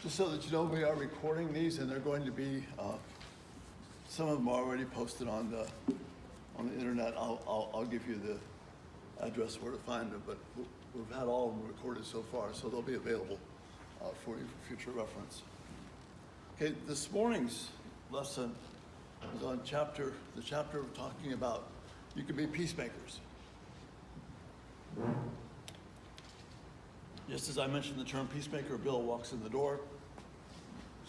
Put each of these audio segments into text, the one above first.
Just so that you know, we are recording these, and they're going to be, some of them are already posted on the internet. I'll give you the address where to find them, but we've had all of them recorded so far, so they'll be available for you for future reference. Okay, this morning's lesson is on the chapter we're talking about. You can be peacemakers. Just as I mentioned the term peacemaker, Bill walks in the door.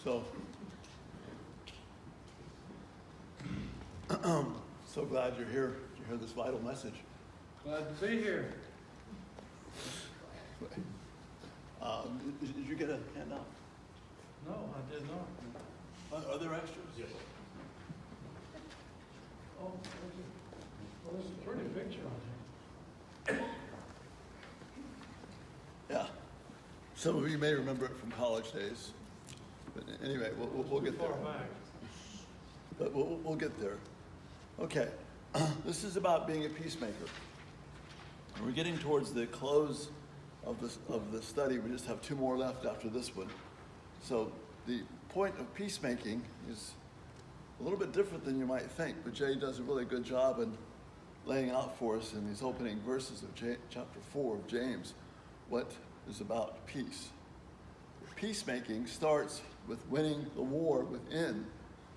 So glad you're here to hear this vital message. Glad to be here. Did you get a handout? No, I did not. Are there extras? Yes. Oh, okay. Well, there's a pretty picture on here. Yeah. Some of you may remember it from college days. But anyway, we'll get there. Far back. But we'll get there. Okay. This is about being a peacemaker. We're getting towards the close of the study. We just have two more left after this one. So the point of peacemaking is a little bit different than you might think, but Jay does a really good job in laying out for us in these opening verses of chapter 4 of James what is about peace. Peacemaking starts with winning the war within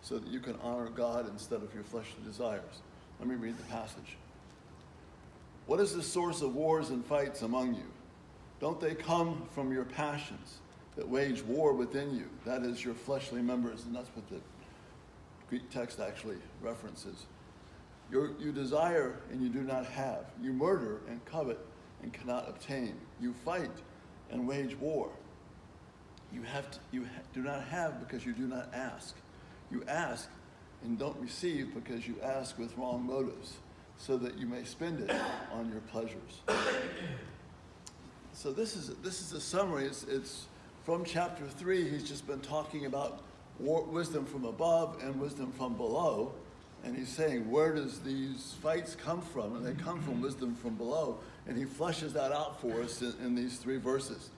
so that you can honor God instead of your fleshly desires. Let me read the passage. What is the source of wars and fights among you? Don't they come from your passions that wage war within you? That is your fleshly members, and that's what the Greek text actually references. You desire and you do not have. You murder and covet and cannot obtain. You fight and wage war. You do not have because you do not ask. You ask and don't receive because you ask with wrong motives, so that you may spend it on your pleasures. So this is a summary. It's from chapter 3. He's just been talking about wisdom from above and wisdom from below. And he's saying, where does these fights come from? And they come from wisdom from below. And he fleshes that out for us in these 3 verses.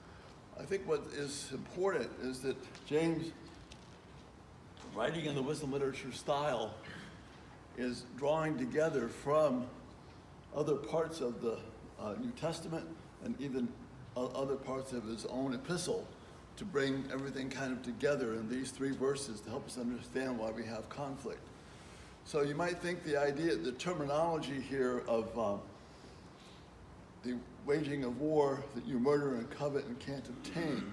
I think what is important is that James, writing in the wisdom literature style, is drawing together from other parts of the New Testament and even other parts of his own epistle to bring everything kind of together in these 3 verses to help us understand why we have conflict. So you might think the terminology here of the waging of war, that you murder and covet and can't obtain,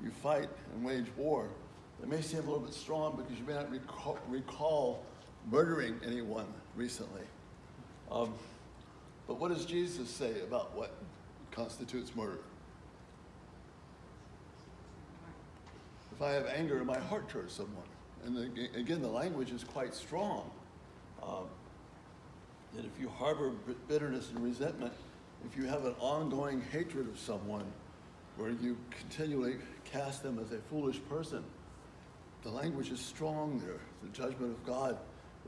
you fight and wage war, it may seem a little bit strong because you may not recall murdering anyone recently. But what does Jesus say about what constitutes murder? If I have anger in my heart towards someone, and again, the language is quite strong, that if you harbor bitterness and resentment, if you have an ongoing hatred of someone where you continually cast them as a foolish person, the language is strong there. The judgment of God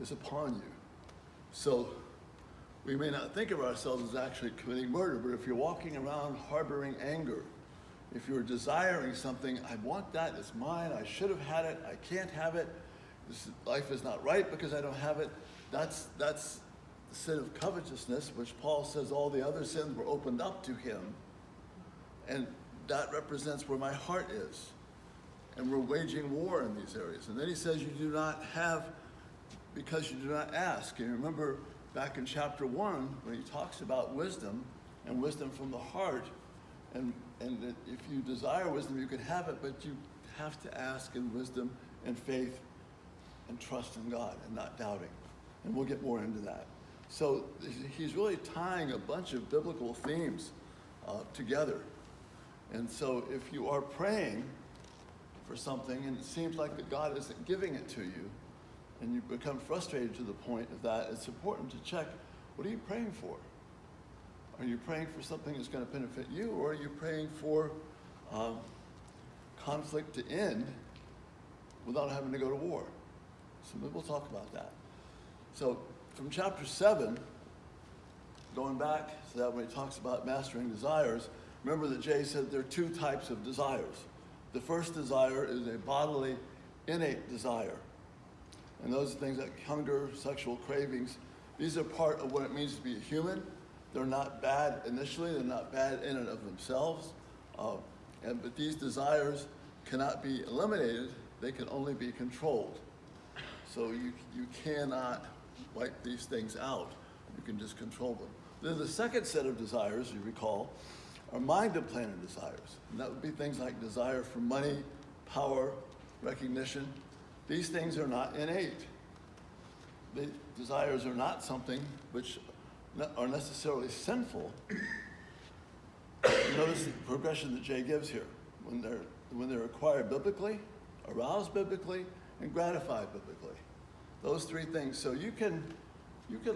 is upon you. So we may not think of ourselves as actually committing murder, but if you're walking around harboring anger, if you're desiring something, I want that, it's mine, I should have had it, I can't have it, life is not right because I don't have it, that's the sin of covetousness, which Paul says all the other sins were opened up to him. And that represents where my heart is. And we're waging war in these areas. And then he says you do not have because you do not ask. And remember back in chapter 1 when he talks about wisdom and wisdom from the heart, and that if you desire wisdom, you can have it, but you have to ask in wisdom and faith and trust in God and not doubting. And we'll get more into that. So he's really tying a bunch of biblical themes together. And so if you are praying for something and it seems like that God isn't giving it to you, and you become frustrated to the point of that, it's important to check, what are you praying for? Are you praying for something that's going to benefit you, or are you praying for conflict to end without having to go to war? So maybe we'll talk about that. So from chapter 7, going back to that when he talks about mastering desires, remember that Jay said there are 2 types of desires. The first desire is a bodily, innate desire. And those are things like hunger, sexual cravings. These are part of what it means to be a human. They're not bad initially. They're not bad in and of themselves. But these desires cannot be eliminated. They can only be controlled. So you cannot wipe these things out. You can just control them. Then the second set of desires, you recall, are mind-implanted desires. And that would be things like desire for money, power, recognition. These things are not innate. The desires are not something which are necessarily sinful. Notice the progression that Jay gives here. When they're acquired biblically, aroused biblically, and gratified biblically. Those three things. So you can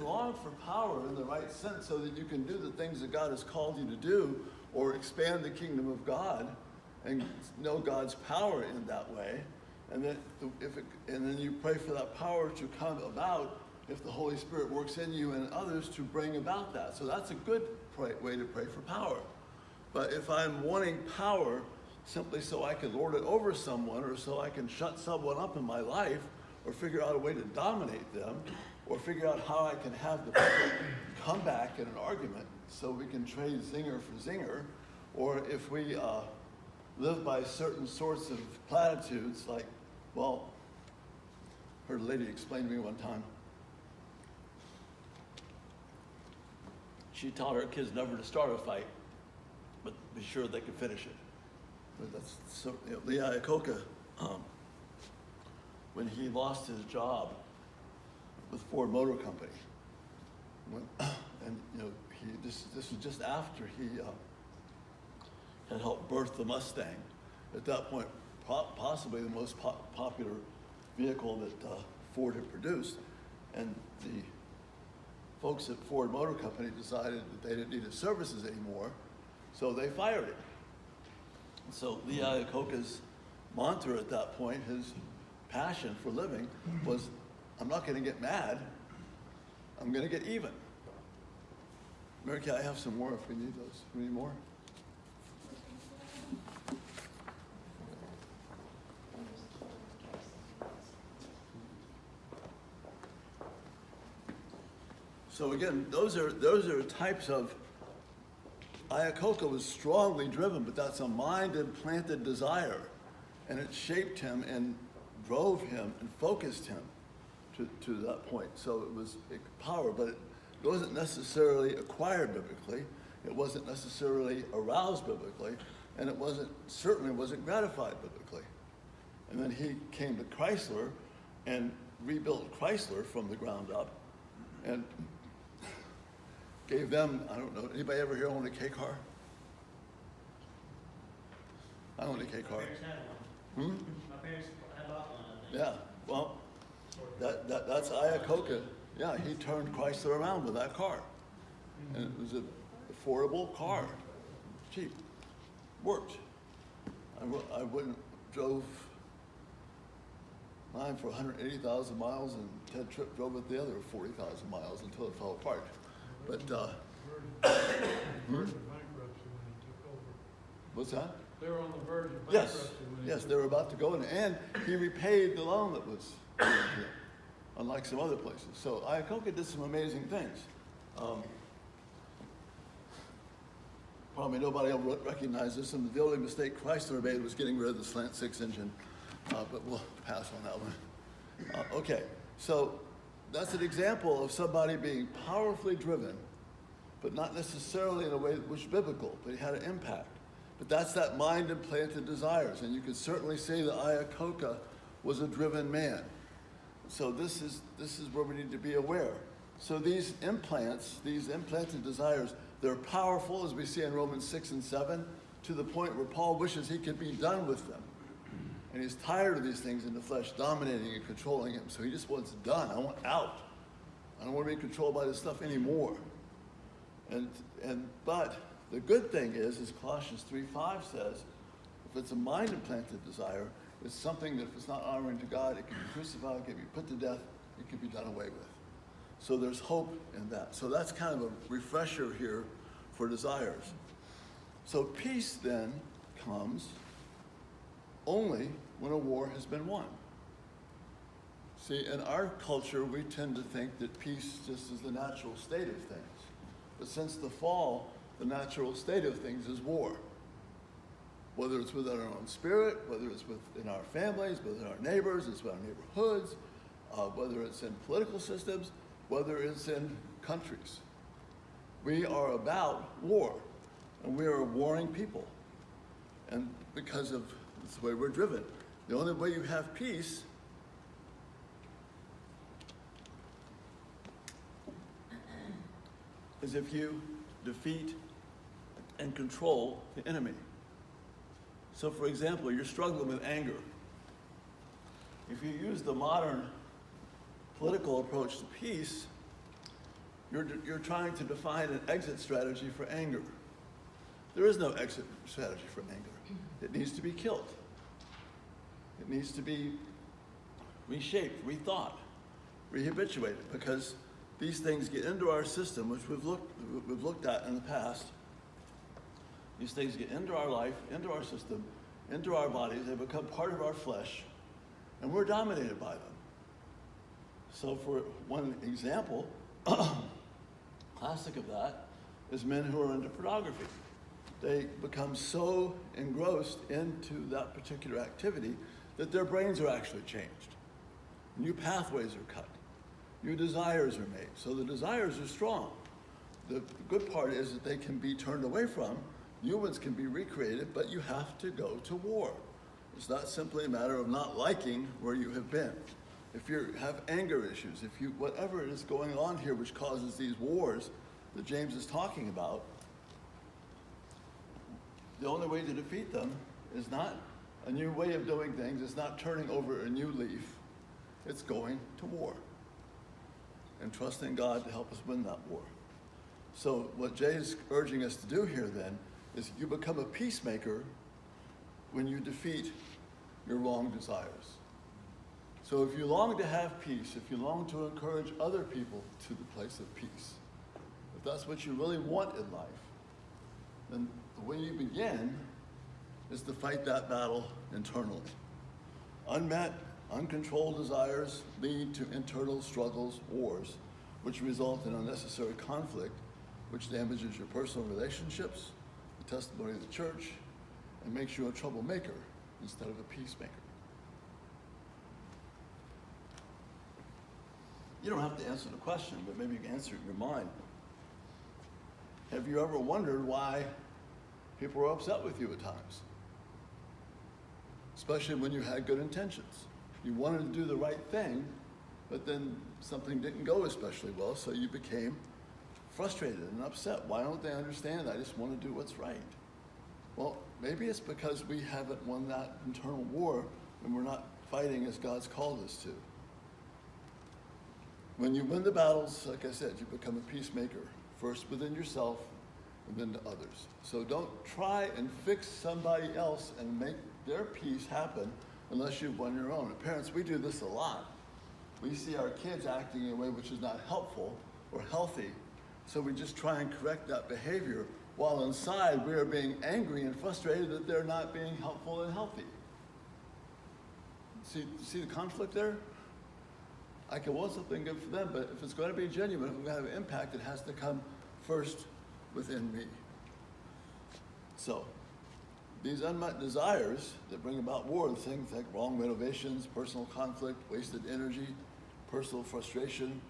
long for power in the right sense so that you can do the things that God has called you to do, or expand the kingdom of God and know God's power in that way. And then you pray for that power to come about if the Holy Spirit works in you and others to bring about that. So that's a good way to pray for power. But if I'm wanting power simply so I can lord it over someone, or so I can shut someone up in my life, or figure out a way to dominate them, or figure out how I can have the people come back in an argument so we can trade zinger for zinger, or if we live by certain sorts of platitudes like, well, heard a lady explain to me one time, she taught her kids never to start a fight, but be sure they could finish it. But that's so, Lee Iacocca, when he lost his job with Ford Motor Company, this was just after he had helped birth the Mustang. At that point, possibly the most popular vehicle that Ford had produced, and the folks at Ford Motor Company decided that they didn't need his services anymore, so they fired him. So Lee Iacocca's mantra at that point, his passion for living, was, I'm not going to get mad, I'm going to get even. Mary Kay, I have some more if we need those. We need more? So again, those are types of, Iacocca was strongly driven, but that's a mind-implanted desire. And it shaped him and drove him and focused him to that point. So it was power, but it wasn't necessarily acquired biblically. It wasn't necessarily aroused biblically, and it certainly wasn't gratified biblically. And then he came to Chrysler and rebuilt Chrysler from the ground up, and gave them, I don't know, anybody ever here own a K car? I own a K car. My parents had one. My parents had bought one, I think. Yeah, well, that's Iacocca. Yeah, he turned Chrysler around with that car. And it was an affordable car, cheap, worked. I drove mine for 180,000 miles, and Ted Tripp drove it the other 40,000 miles until it fell apart. But, Verge of bankruptcy when he took over. what's that? They were on the verge of Yes, bankruptcy when he yes, took they were about to go in, and he repaid the loan that was given to him, unlike some other places. So Iacocca did some amazing things. Probably nobody will recognize this, and the only mistake Chrysler made was getting rid of the slant six engine, but we'll pass on that one. Okay, so that's an example of somebody being powerfully driven, but not necessarily in a way that was biblical, but he had an impact. But that's that mind-implanted desires, and you could certainly say that Iacocca was a driven man. So this is where we need to be aware. So these implants, these implanted desires, they're powerful, as we see in Romans 6 and 7, to the point where Paul wishes he could be done with them. And he's tired of these things in the flesh dominating and controlling him. So he just wants it done. I want out. I don't want to be controlled by this stuff anymore. But the good thing is, as Colossians 3:5 says, if it's a mind-implanted desire, it's something that if it's not honoring to God, it can be crucified, it can be put to death, it can be done away with. So there's hope in that. So that's kind of a refresher here for desires. So peace then comes only when a war has been won. See, in our culture, we tend to think that peace just is the natural state of things. But since the fall, the natural state of things is war. Whether it's within our own spirit, whether it's within our families, within our neighbors, it's within our neighborhoods, whether it's in political systems, whether it's in countries. We are about war, and we are a warring people. And because of that's the way we're driven. The only way you have peace is if you defeat and control the enemy. So for example, you're struggling with anger. If you use the modern political approach to peace, you're trying to define an exit strategy for anger. There is no exit strategy for anger. It needs to be killed. It needs to be reshaped, rethought, rehabituated, because these things get into our system, which we've looked at in the past. These things get into our life, into our system, into our bodies. They become part of our flesh, and we're dominated by them. So for one example, classic of that, is men who are into pornography. They become so engrossed into that particular activity that their brains are actually changed. New pathways are cut. New desires are made. So the desires are strong. The good part is that they can be turned away from. Humans can be recreated, but you have to go to war. It's not simply a matter of not liking where you have been. If you have anger issues, whatever is going on here which causes these wars that James is talking about, the only way to defeat them is not a new way of doing things. It's not turning over a new leaf. It's going to war and trusting God to help us win that war. So what Jay is urging us to do here then is you become a peacemaker when you defeat your wrong desires. So if you long to have peace, if you long to encourage other people to the place of peace, if that's what you really want in life, then the way you begin is to fight that battle internally. Unmet, uncontrolled desires lead to internal struggles, wars, which result in unnecessary conflict, which damages your personal relationships, the testimony of the church, and makes you a troublemaker instead of a peacemaker. You don't have to answer the question, but maybe you can answer it in your mind. Have you ever wondered why people are upset with you at times? Especially when you had good intentions. You wanted to do the right thing, but then something didn't go especially well, so you became frustrated and upset. Why don't they understand? I just want to do what's right. Well, maybe it's because we haven't won that internal war and we're not fighting as God's called us to. When you win the battles, like I said, you become a peacemaker, first within yourself and then to others. So don't try and fix somebody else and make their peace happen unless you've won your own. And parents, we do this a lot. We see our kids acting in a way which is not helpful or healthy, so we just try and correct that behavior, while inside we are being angry and frustrated that they're not being helpful and healthy. See the conflict there? I can want something good for them, but if it's going to be genuine, if it's going to have an impact, it has to come first within me. So, these unmet desires that bring about war, things like wrong motivations, personal conflict, wasted energy, personal frustration,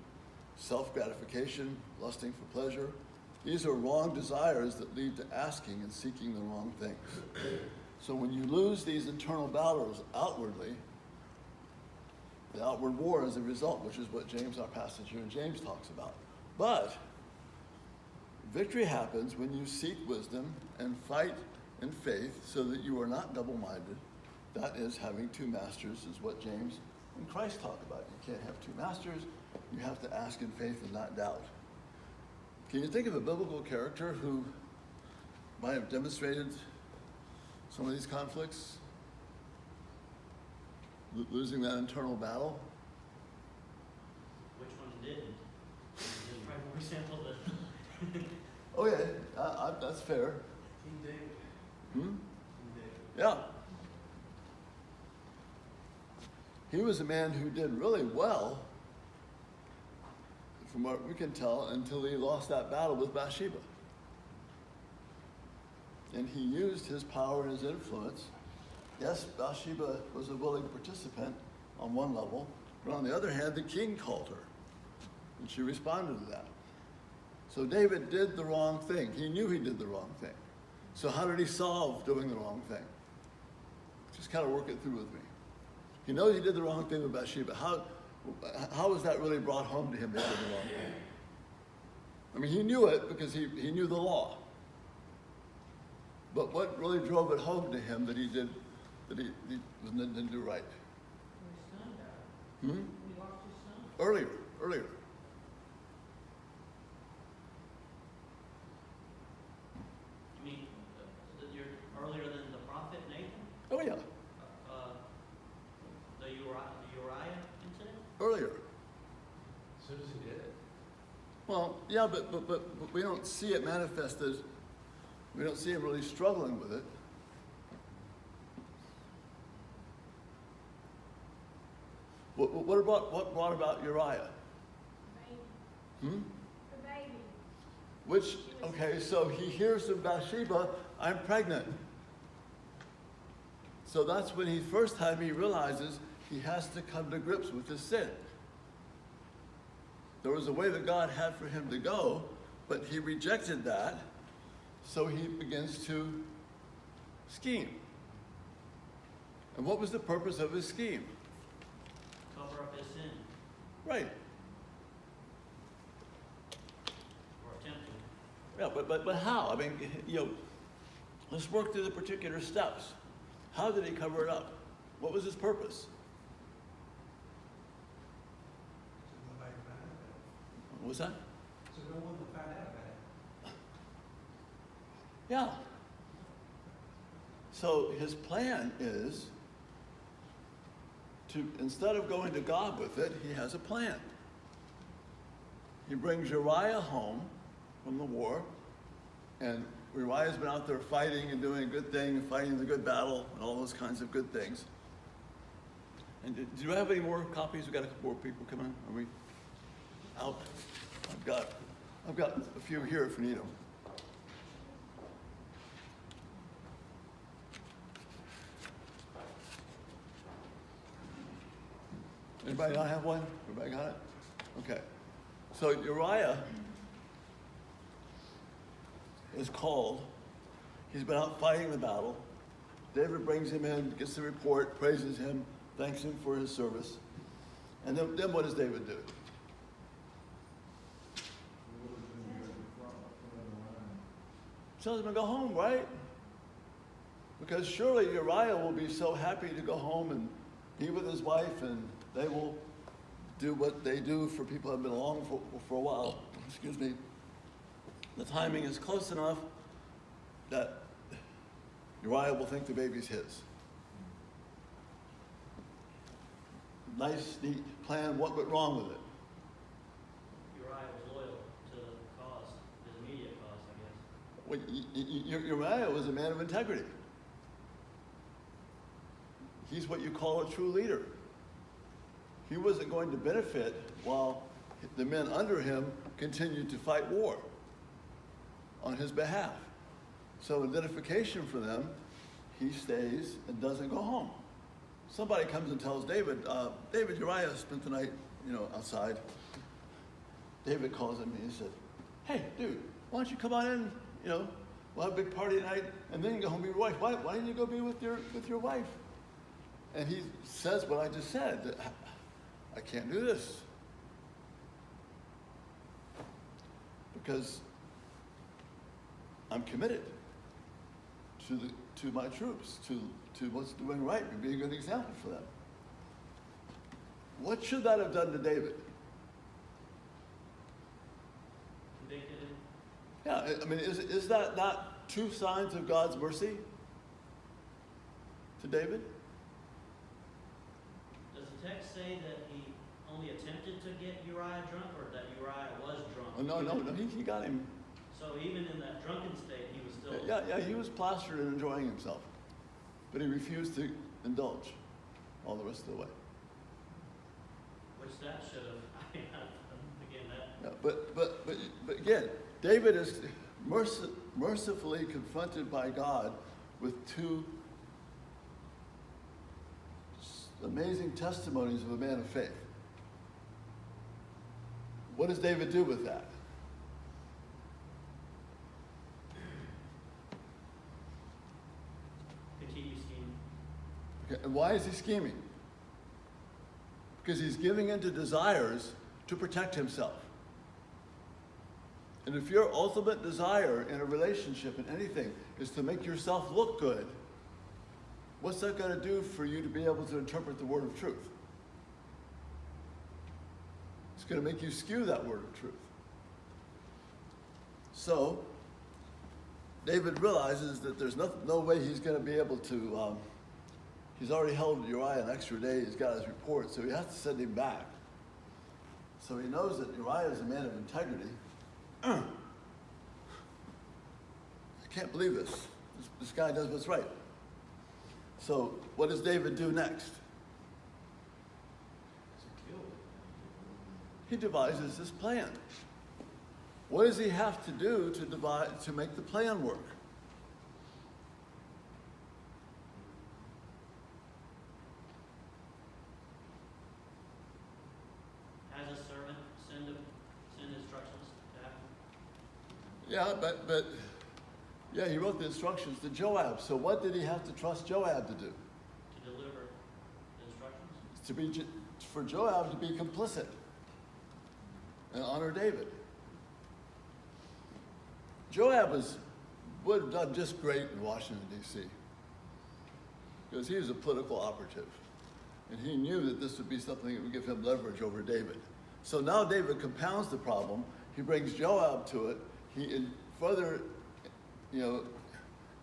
self-gratification, lusting for pleasure, these are wrong desires that lead to asking and seeking the wrong things. So when you lose these internal battles outwardly, the outward war is a result, which is what James, our passage here in James, talks about. But victory happens when you seek wisdom and fight in faith so that you are not double-minded. That is, having two masters is what James and Christ talk about. You can't have two masters. You have to ask in faith and not doubt. Can you think of a biblical character who might have demonstrated some of these conflicts? Losing that internal battle? Which ones didn't? There's probably more simple than. Oh yeah, that's fair. King David. Hmm? King David. Yeah. He was a man who did really well, from what we can tell, until he lost that battle with Bathsheba. And he used his power and his influence. Yes, Bathsheba was a willing participant on one level, but on the other hand, the king called her, and she responded to that. So David did the wrong thing. He knew he did the wrong thing. So how did he solve doing the wrong thing? Just kind of work it through with me. He knows he did the wrong thing with Bathsheba. How was that really brought home to him that he did the wrong thing? I mean, he knew it because he knew the law. But what really drove it home to him that he didn't do right? His son died. Hmm? He lost his son. Earlier. You mean, you're earlier than the prophet Nathan? Oh yeah, The Uriah incident? earlier. As soon as he did it. Well, yeah, but we don't see it manifested. We don't see him really struggling with it. What brought about Uriah? Baby. Hmm? The baby. Which, okay, so he hears from Bathsheba, I'm pregnant. So that's when first time he realizes he has to come to grips with his sin. There was a way that God had for him to go, but he rejected that, so he begins to scheme. And what was the purpose of his scheme? Cover up his sin, Right. or attempt to. Yeah, but how? I mean, let's work through the particular steps. How did he cover it up? What was his purpose? So nobody found out about What was that? it. So no one would find out about it. Yeah. So his plan is instead of going to God with it, he has a plan. He brings Uriah home from the war, and Uriah's been out there fighting and doing a good thing, fighting the good battle, and all those kinds of good things. And do you have any more copies? We've got a couple more people coming. Are we out? I've got a few here if you need them. Anybody not have one? Everybody got it? Okay. So Uriah is called. He's been out fighting the battle. David brings him in, gets the report, praises him, thanks him for his service. And then what does David do? Tells him to go home, right? Because surely Uriah will be so happy to go home and be with his wife, and they will do what they do for people who have been along for a while. Excuse me. The timing is close enough that Uriah will think the baby's his. Nice, neat plan. What went wrong with it? Uriah was loyal to the cause, his immediate cause, I guess. Well, Uriah was a man of integrity. He's what you call a true leader. He wasn't going to benefit while the men under him continued to fight war on his behalf. So in identification for them, he stays and doesn't go home. Somebody comes and tells David, David, Uriah spent the night, outside. David calls him and he said, hey, dude, why don't you come on in, we'll have a big party tonight, and then you go home with your wife. Why didn't you go be with your wife? And he says what I just said, I can't do this. Because I'm committed to my troops, to what's doing right, and being a good example for them. What should that have done to David? Convicted him. Yeah, I mean, is that not two signs of God's mercy to David? Does the text say that he only attempted to get Uriah drunk, or that Uriah was drunk? Oh, no, he got him. So even in that drunken state, he was still... Yeah, he was plastered and enjoying himself. But he refused to indulge all the rest of the way. Which that should have, again, that, Yeah, but again, David is mercifully confronted by God with two amazing testimonies of a man of faith. What does David do with that? continue scheming. Okay, and why is he scheming? Because he's giving into desires to protect himself. And if your ultimate desire in a relationship, in anything, is to make yourself look good, what's that going to do for you to be able to interpret the word of truth? It's going to make you skew that word of truth. So, David realizes that there's no way he's going to be able to, he's already held Uriah an extra day, he's got his report, so he has to send him back. So he knows that Uriah is a man of integrity. I can't believe this. This guy does what's right. So what does David do next? He devises this plan. What does he have to do to make the plan work? Has a servant send instructions to happen. Yeah, but yeah, he wrote the instructions to Joab. So what did he have to trust Joab to do? To deliver the instructions. For Joab to be complicit and honor David. Joab would have done just great in Washington, D.C. because he was a political operative. And he knew that this would be something that would give him leverage over David. So now David compounds the problem. He brings Joab to it. He further,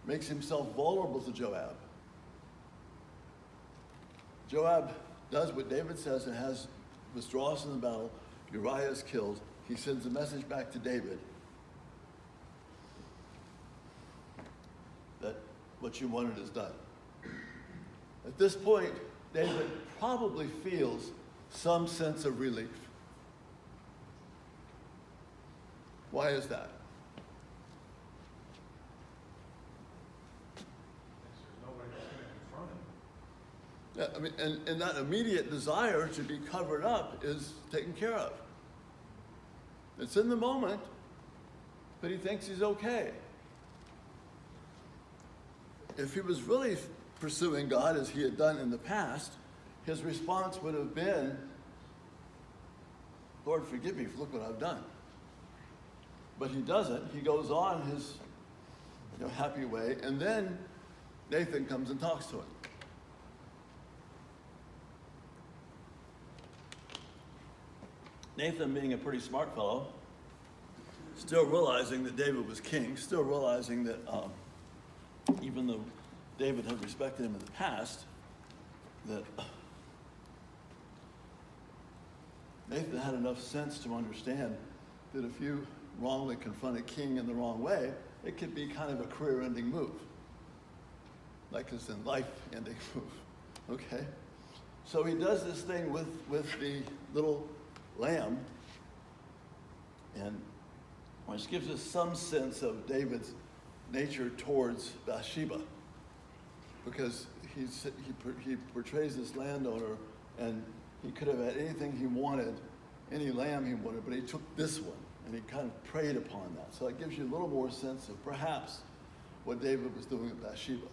makes himself vulnerable to Joab. Joab does what David says and withdraws from the battle. Uriah is killed. He sends a message back to David that what you wanted is done. At this point, David probably feels some sense of relief. Why is that? There's nobody that's going to confront him. Yeah, I mean, and that immediate desire to be covered up is taken care of. It's in the moment, but he thinks he's okay. If he was really pursuing God as he had done in the past, his response would have been, Lord, forgive me, look what I've done. But he doesn't. He goes on his happy way, and then Nathan comes and talks to him. Nathan, being a pretty smart fellow, still realizing that David was king, still realizing that even though David had respected him in the past, that Nathan had enough sense to understand that if you wrongly confront a king in the wrong way, it could be kind of a career-ending move. Like it's in life-ending move, okay? So he does this thing with the little lamb, and which gives us some sense of David's nature towards Bathsheba, because he portrays this landowner, and he could have had anything he wanted, any lamb he wanted, but he took this one, and he kind of preyed upon that. So it gives you a little more sense of perhaps what David was doing with Bathsheba,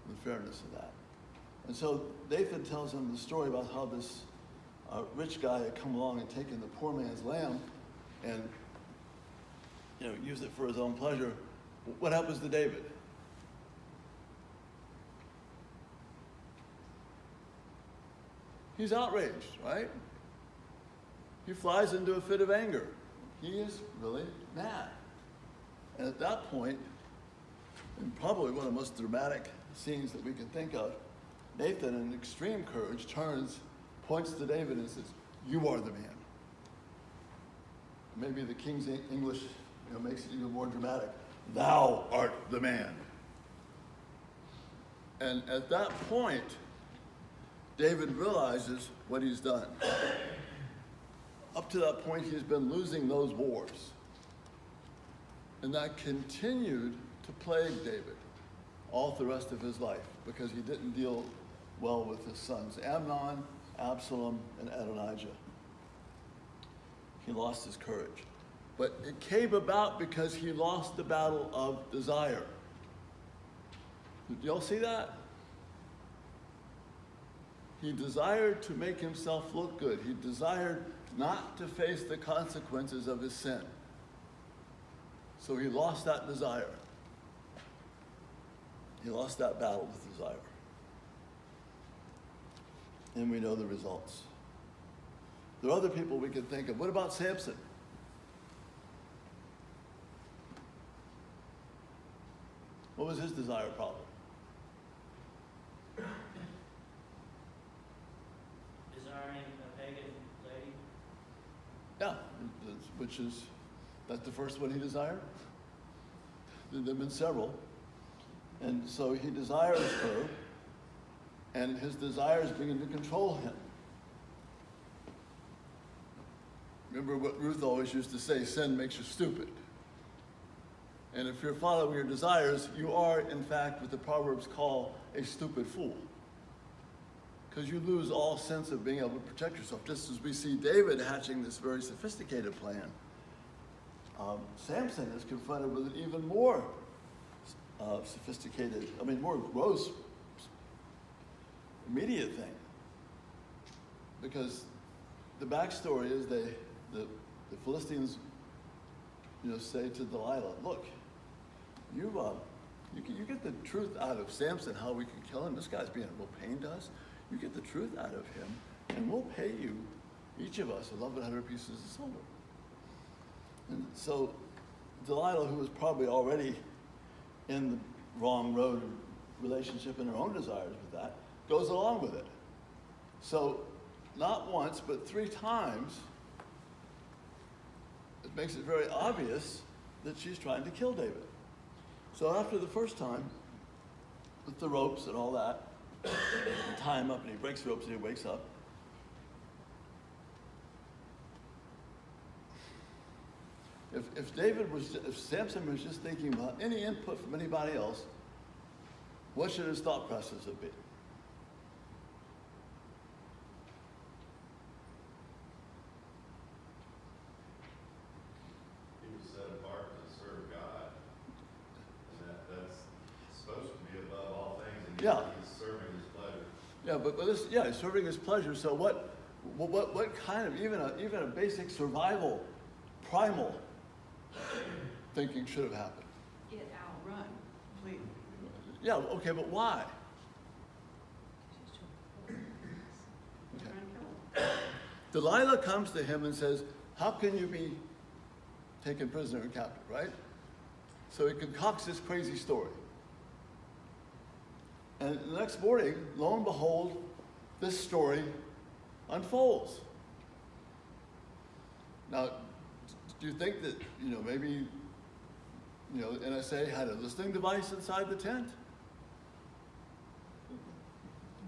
the fairness of that. And so Nathan tells him the story about how this rich guy had come along and taken the poor man's lamb and used it for his own pleasure. What happens to David? He's outraged, right? He flies into a fit of anger. He is really mad. And at that point, and probably one of the most dramatic scenes that we can think of, Nathan, in extreme courage, points to David and says, "You are the man." Maybe the King's English makes it even more dramatic. "Thou art the man." And at that point, David realizes what he's done. up to that point, he's been losing those wars. And that continued to plague David all the rest of his life because he didn't deal well with his sons, Amnon, Absalom, and Adonijah. He lost his courage. But it came about because he lost the battle of desire. Did y'all see that? He desired to make himself look good. He desired not to face the consequences of his sin. So he lost that desire. He lost that battle with desire. And we know the results. There are other people we could think of. What about Samson? What was his desire problem? Desiring a pagan lady? Yeah, that's the first one he desired. There have been several. And so he desires her, and his desires begin to control him. Remember what Ruth always used to say, sin makes you stupid. And if you're following your desires, you are, in fact, what the Proverbs call a stupid fool. Because you lose all sense of being able to protect yourself. Just as we see David hatching this very sophisticated plan, Samson is confronted with an even more sophisticated, more gross, immediate thing. Because the backstory is the Philistines, say to Delilah, look, you get the truth out of Samson, how we can kill him. This guy's being a real pain to us. You get the truth out of him, and we'll pay you, each of us, 1,100 pieces of silver. And so Delilah, who was probably already in the wrong road relationship and her own desires with that, goes along with it. So not once, but 3 times, it makes it very obvious that she's trying to kill David. So after the first time, with the ropes and all that, tie him up and he breaks the ropes and he wakes up. If Samson was just thinking about any input from anybody else, what should his thought process have been? He was set apart to serve God. And that's supposed to be above all things. And Yeah. He's serving his pleasure. Yeah, but he's serving his pleasure. So what kind of even a basic survival, primal thinking should have happened? It outrun completely. Yeah, okay, but why? Okay. Delilah comes to him and says, how can you be taken prisoner and captive, right? So he concocts this crazy story. And the next morning, lo and behold, this story unfolds. Now, do you think that, maybe, NSA had a listening device inside the tent?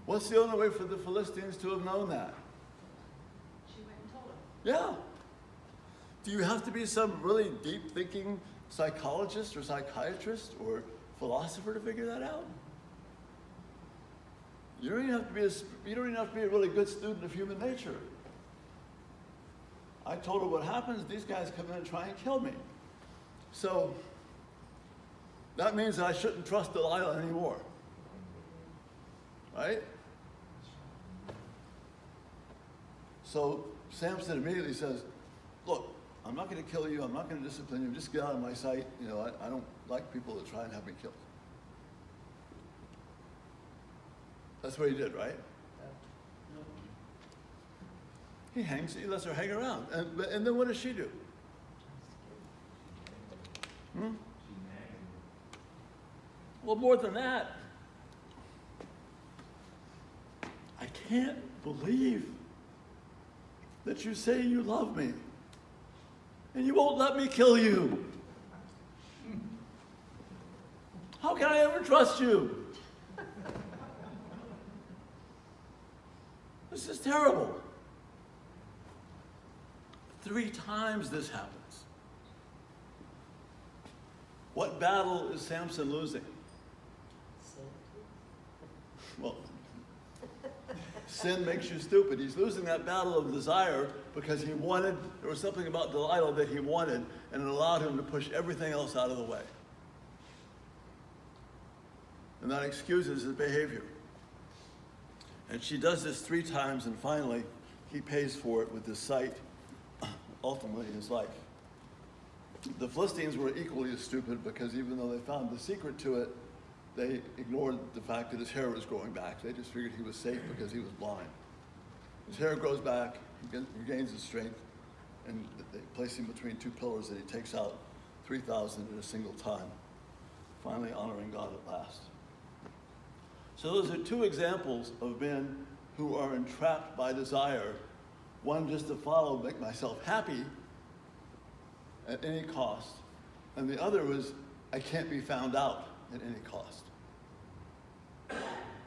What's the only way for the Philistines to have known that? She went and told him. Yeah. Do you have to be some really deep-thinking psychologist or psychiatrist or philosopher to figure that out? You don't even have to be a really good student of human nature. I told her what happens. These guys come in and try and kill me. So that means that I shouldn't trust Delilah anymore. Right? So Samson immediately says, look, I'm not going to kill you. I'm not going to discipline you. Just get out of my sight. I don't like people that try and have me killed. That's what he did, right? He lets her hang around. And then what does she do? Well, more than that, I can't believe that you say you love me and you won't let me kill you. How can I ever trust you? This is terrible. 3 times this happens. What battle is Samson losing? Well, sin makes you stupid. He's losing that battle of desire because there was something about Delilah that he wanted, and it allowed him to push everything else out of the way. And that excuses his behavior. And she does this 3 times, and finally, he pays for it with his sight, ultimately his life. The Philistines were equally as stupid because even though they found the secret to it, they ignored the fact that his hair was growing back. They just figured he was safe because he was blind. His hair grows back, he regains his strength, and they place him between 2 pillars that he takes out 3,000 at a single time, finally honoring God at last. So those are 2 examples of men who are entrapped by desire. One just to follow, make myself happy at any cost. And the other was, I can't be found out at any cost.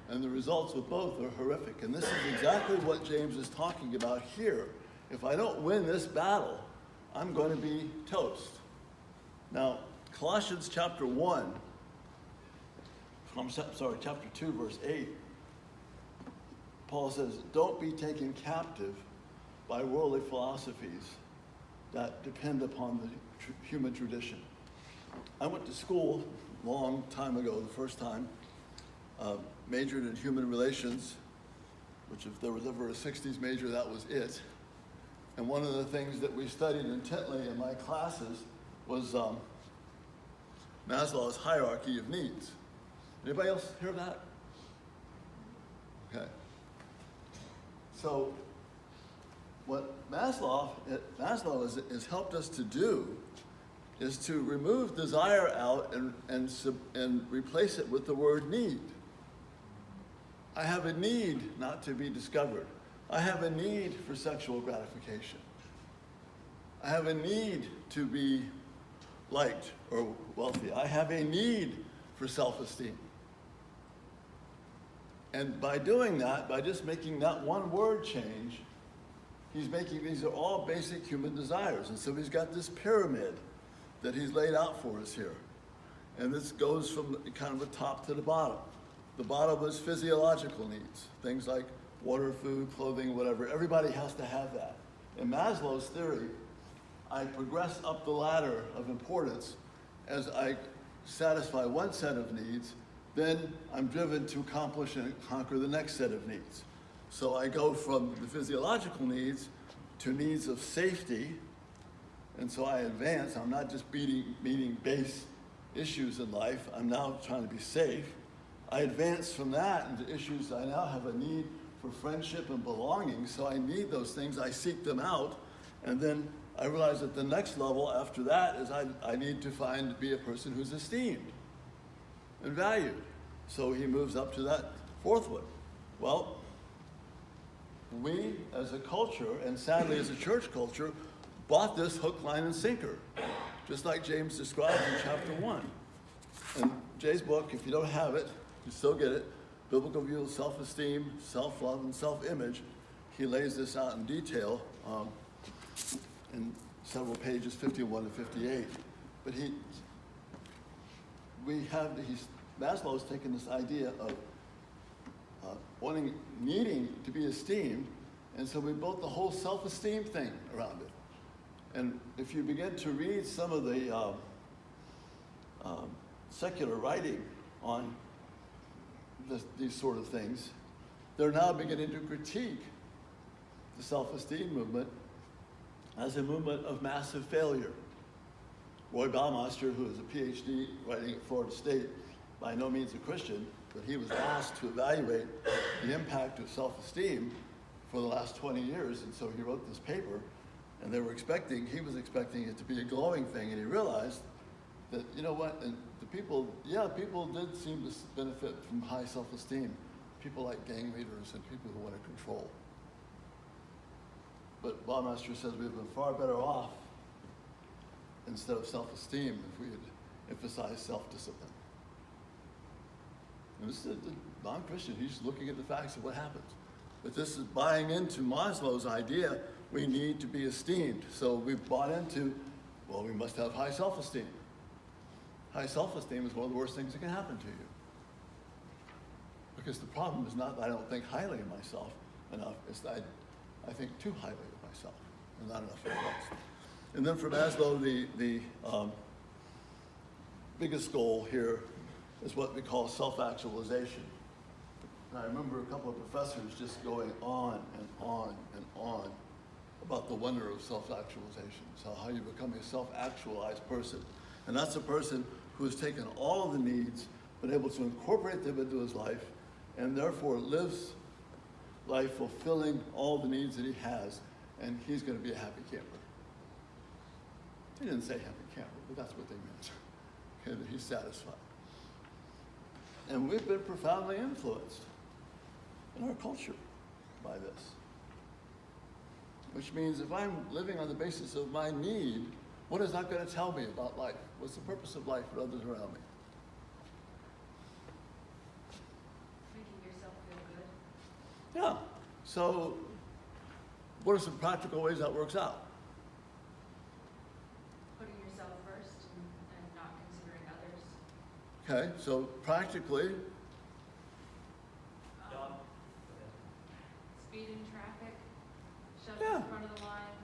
And the results of both are horrific. And this is exactly what James is talking about here. If I don't win this battle, I'm going to be toast. Now, Colossians chapter 2, verse 8, Paul says, don't be taken captive by worldly philosophies that depend upon the human tradition. I went to school a long time ago, the first time, majored in human relations, which if there was ever a 60s major, that was it. And one of the things that we studied intently in my classes was Maslow's hierarchy of needs. Anybody else hear of that? Okay. So what Maslow has helped us to do is to remove desire out and replace it with the word need. I have a need not to be discovered. I have a need for sexual gratification. I have a need to be liked or wealthy. I have a need for self-esteem. And by doing that, by just making that one word change, these are all basic human desires. And so he's got this pyramid that he's laid out for us here. And this goes from kind of the top to the bottom. The bottom is physiological needs, things like water, food, clothing, whatever. Everybody has to have that. In Maslow's theory, I progress up the ladder of importance as I satisfy one set of needs, then I'm driven to accomplish and conquer the next set of needs. So I go from the physiological needs to needs of safety, and so I advance. I'm not just meeting base issues in life. I'm now trying to be safe. I advance from that into issues. I now have a need for friendship and belonging, so I need those things. I seek them out, and then I realize that the next level after that is I need to be a person who's esteemed and valued. So he moves up to that 4th one. Well, we as a culture, and sadly as a church culture, bought this hook, line, and sinker, just like James describes in chapter 1. In Jay's book, if you don't have it, you still get it, Biblical View of Self-Esteem, Self-Love, and Self-Image. He lays this out in detail in several pages, 51 to 58. But Maslow's taken this idea of needing to be esteemed, and so we built the whole self-esteem thing around it. And if you begin to read some of the secular writing on these sort of things, they're now beginning to critique the self-esteem movement as a movement of massive failure. Roy Baumeister, who is a PhD writing at Florida State, by no means a Christian, but he was asked to evaluate the impact of self-esteem for the last 20 years, and so he wrote this paper, and he was expecting it to be a glowing thing, and he realized that, you know what, and people did seem to benefit from high self-esteem, people like gang leaders and people who want to control. But Baumeister says we've been far better off instead of self-esteem if we had emphasized self-discipline. And this is a non-Christian, he's looking at the facts of what happens. But this is buying into Maslow's idea we need to be esteemed. So we've bought into, well, we must have high self-esteem. High self-esteem is one of the worst things that can happen to you. Because the problem is not that I don't think highly of myself enough, it's that I think too highly of myself and not enough of others. And then for Maslow, the biggest goal here is what we call self-actualization. And I remember a couple of professors just going on and on and on about the wonder of self-actualization. So how you become a self-actualized person. And that's a person who has taken all of the needs, been able to incorporate them into his life, and therefore lives life fulfilling all the needs that he has, and he's going to be a happy camper. He didn't say happy camper, but that's what they meant. Okay, that he's satisfied. And we've been profoundly influenced in our culture by this. Which means if I'm living on the basis of my need, what is that going to tell me about life? What's the purpose of life for others around me? Making yourself feel good. Yeah. So what are some practical ways that works out? Putting yourself first and not considering others. Okay, so practically, Dog. Speed in traffic, shove Yeah. in front of the line,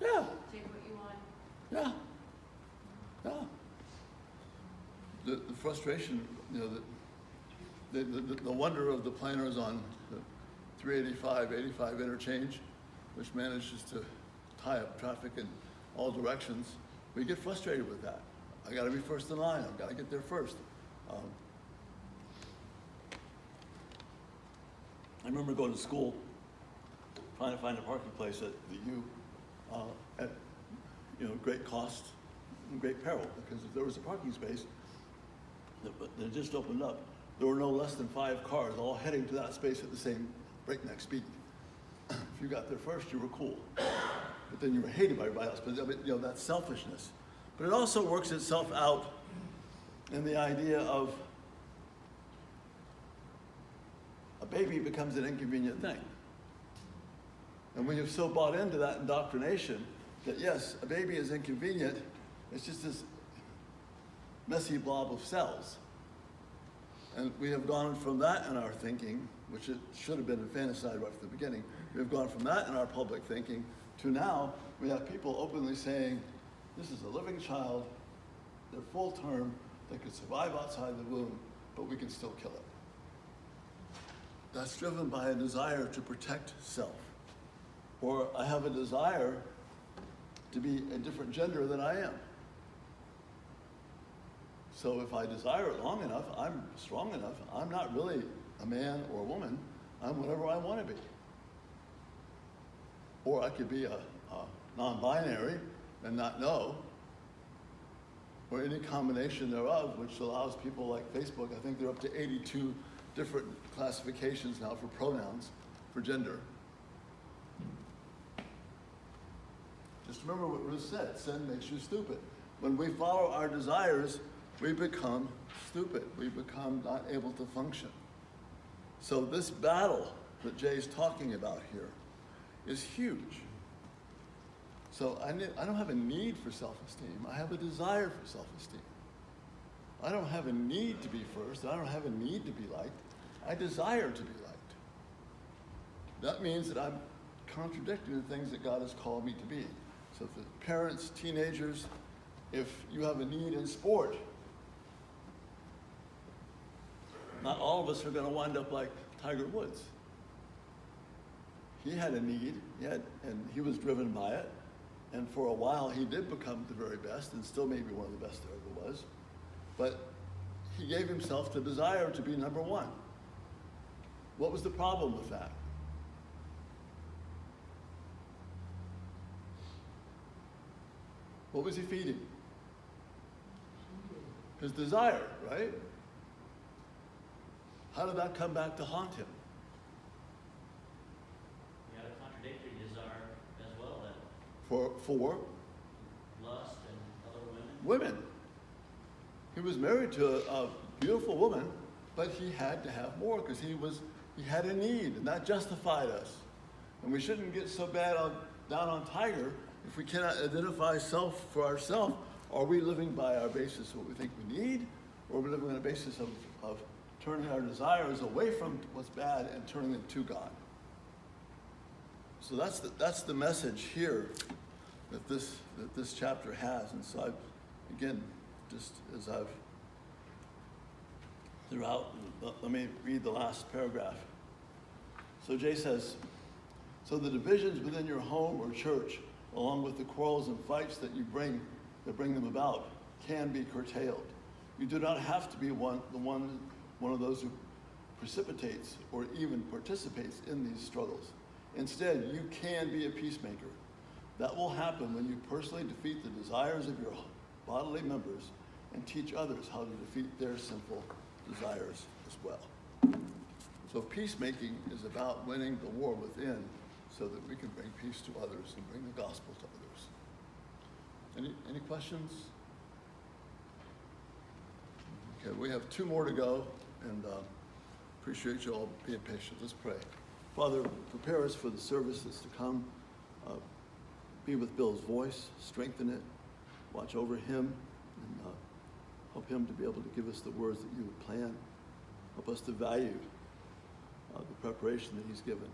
yeah, take what you want. yeah, yeah. The frustration, you know, the wonder of the planners on the 385, 85 interchange, which manages to tie up traffic in all directions, we get frustrated with that. I gotta be first in line, I've gotta get there first. I remember going to school, trying to find a parking place at the U, at great cost and great peril, because if there was a parking space that just opened up, there were no less than 5 cars all heading to that space at the same breakneck speed. If you got there first, you were cool, but then you were hated by everybody else. But that's selfishness. But it also works itself out in the idea of a baby becomes an inconvenient thing. And we have so bought into that indoctrination that yes, a baby is inconvenient, it's just this messy blob of cells. And we have gone from that in our thinking, which it should have been infanticide right from the beginning, we've gone from that in our public thinking to now we have people openly saying, this is a living child, they're full term, they could survive outside the womb, but we can still kill it. That's driven by a desire to protect self. Or I have a desire to be a different gender than I am. So if I desire it long enough, I'm strong enough, I'm not really a man or a woman, I'm whatever I want to be. Or I could be a non-binary and not know, or any combination thereof, which allows people like Facebook, I think they're up to 82 different classifications now for pronouns, for gender. Just remember what Ruth said, sin makes you stupid. When we follow our desires, we become stupid. We become not able to function. So this battle that Jay's talking about here is huge. So I don't have a need for self-esteem. I have a desire for self-esteem. I don't have a need to be first. I don't have a need to be liked. I desire to be liked. That means that I'm contradicting the things that God has called me to be. So for parents, teenagers, if you have a need in sport, not all of us are going to wind up like Tiger Woods. He had a need, and he was driven by it. And for a while, he did become the very best, and still maybe one of the best there ever was. But he gave himself the desire to be number one. What was the problem with that? What was he feeding? His desire, right? How did that come back to haunt him? You had a contradictory desire as well, that For lust and other women. women. He was married to a beautiful woman, but he had to have more because he had a need, and that justified us. And we shouldn't get so bad on down on Tiger, if we cannot identify self for ourselves, are we living by our basis of what we think we need, or are we living on a basis of turning our desires away from what's bad and turning them to God? So that's the message here that this chapter has. And so again, just as I've throughout, let me read the last paragraph. So Jay says, so the divisions within your home or church, along with the quarrels and fights that bring them about, can be curtailed. You do not have to be one of those who precipitates or even participates in these struggles. Instead, you can be a peacemaker. That will happen when you personally defeat the desires of your bodily members and teach others how to defeat their sinful desires as well. So peacemaking is about winning the war within so that we can bring peace to others and bring the gospel to others. Any questions? Okay, we have 2 more to go, and appreciate you all being patient. Let's pray. Father, prepare us for the service that's to come. Be with Bill's voice, strengthen it, watch over him, and help him to be able to give us the words that you would plan. Help us to value the preparation that he's given.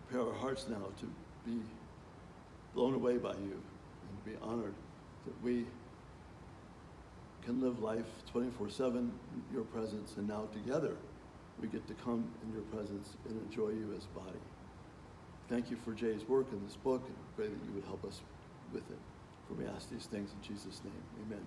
Prepare our hearts now to be blown away by you and be honored that we can live life 24/7 in your presence, and now together we get to come in your presence and enjoy you as a body. Thank you for Jay's work in this book, and pray that you would help us with it. For we ask these things in Jesus' name. Amen.